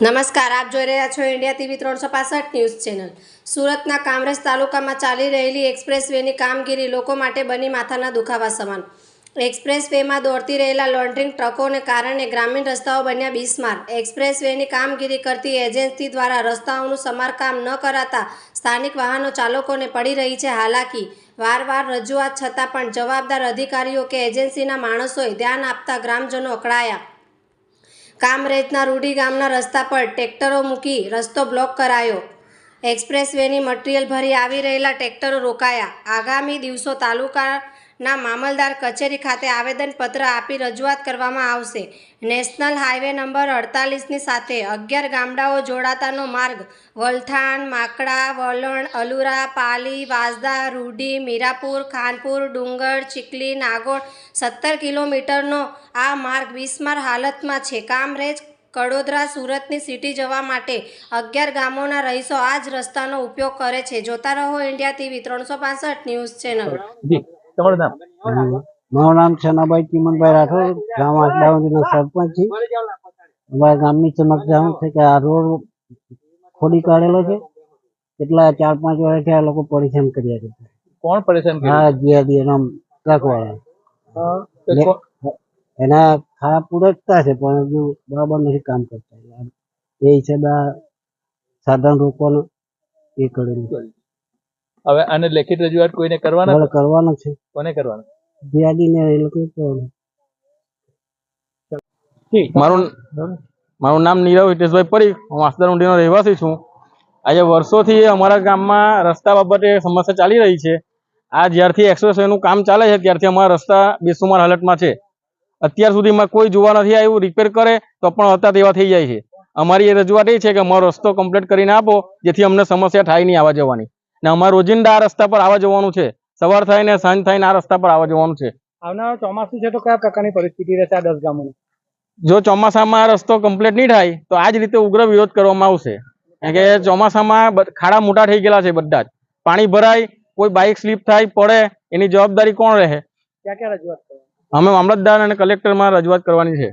નમસ્કાર, આપ જોઈ રહ્યા છો ઇન્ડિયા ટીવી 365 ન્યૂઝ ચેનલ। સુરતના કામરેજ તાલુકામાં ચાલી રહેલી એક્સપ્રેસ વેની કામગીરી લોકો માટે બની માથાના દુખાવા સમાન। એક્સપ્રેસ વેમાં દોડતી રહેલા લોન્ડ્રિંગ ટ્રકોને કારણે ગ્રામીણ રસ્તાઓ બન્યા બિસ્માર। એક્સપ્રેસ વેની કામગીરી કરતી એજન્સી દ્વારા રસ્તાઓનું સમારકામ ન કરાતા સ્થાનિક વાહનો ચાલકોને પડી રહી છે હાલાકી। વારવાર રજૂઆત છતાં પણ જવાબદાર અધિકારીઓ કે એજન્સીના માણસોએ ધ્યાન આપતા ગ્રામજનો અકળાયા। કામરેજના રૂડી ગામના રસ્તા પર ટ્રેક્ટરો મૂકી રસ્તો બ્લોક કરાયો। એક્સપ્રેસ વેની મટીરીયલ ભરી આવી રહેલા ટ્રેક્ટરો રોકાયા। આગામી દિવસો તાલુકાના મામલદાર કચેરી ખાતે આવેદનપત્ર આપી રજૂઆત કરવામાં આવશે। નેશનલ હાઈવે નંબર 48ની સાથે 11 ગામડાઓ જોડાતાનો માર્ગ વલથાણ, માકડા, વલણ, અલુરા, પાલી, વાંસદા, રૂડી, મીરાપુર, ખાનપુર, ડુંગર, ચીખલી, નાગોર 17 કિલોમીટરનો આ માર્ગ બિસ્માર હાલતમાં છે। કામરેજ, કડોદરા, સુરતની સિટી જવા માટે 11 ગામોના રહીશો આ જ રસ્તાનો ઉપયોગ કરે છે। જોતા રહો ઇન્ડિયા ટીવી 365 ન્યૂઝ ચેનલ। મારું નામ છનાભાઈ ચીમનભાઈ રાઠોડ, ગામ આસડાવંજીનો સરપંચ છે। અમારા ગામની ચમક જાણ છે કે આ રોડ ખોદી કાઢેલો છે। કેટલા 4-5 વર્ષથી આ લોકો પરેશાન કર્યા છે। કોણ પરેશાન કર્યું? હા, જીઆરડી એના ટ્રક વાળા એના ખાડા પૂરકતા છે પણ હજુ બરાબર નથી કામ કરતા। એ હિસાબે સાધન રોકવાનું એ કરેલું। હવે આને લેખિત રજૂઆત કોઈને કરવાના કરવાનો છે। કોને કરવાનું? જીઆરડી ને એ લોકો કરવાનું। મારું નામ નીરવ હિતેશભાઈ પરીખ, હું આસદારઊંડીનો રહેવાસી છું। આજે વર્ષોથી અમારા ગામમાં રસ્તા બાબતે સમસ્યા ચાલી રહી છે। આ જ્યારથી એક્સપ્રેસ વેનું કામ ચાલે છે ત્યારથી અમારા રસ્તા બેસુમાર હાલતમાં છે। અત્યાર સુધીમાં કોઈ જોવા નથી આવ્યું, રિપેર કરે તો પણ હતા તેવા થઈ જાય છે। અમારી એ રજૂઆત એ છે કે અમારો રસ્તો કમ્પ્લીટ કરીને આપો જેથી અમને સમસ્યા થાય નહીં આવવા જવાની। ને અમારે રોજિંદા આ રસ્તા પર આવવા જવાનું છે, સવાર થાય ને સાંજ થાય ને આ રસ્તા પર આવવા જવાનું છે। આવનાર ચોમાસું છે તો કયા પ્રકારની પરિસ્થિતિ રહેશે આ 10 ગામોની? જો ચોમાસામાં આ રસ્તો કમ્પ્લીટ નહીં થાય તો આ જ રીતે ઉગ્ર વિરોધ કરવામાં આવશે। કારણ કે ચોમાસામાં ખાડા મોટા થઈ ગયેલા છે, બધા જ પાણી ભરાય, કોઈ બાઇક સ્લીપ થાય પડે એની જવાબદારી કોણ રહે? ક્યાં ક્યાં રજૂઆત કરવાની? અમે મામલતદાર અને કલેક્ટરમાં રજૂઆત કરવાની છે।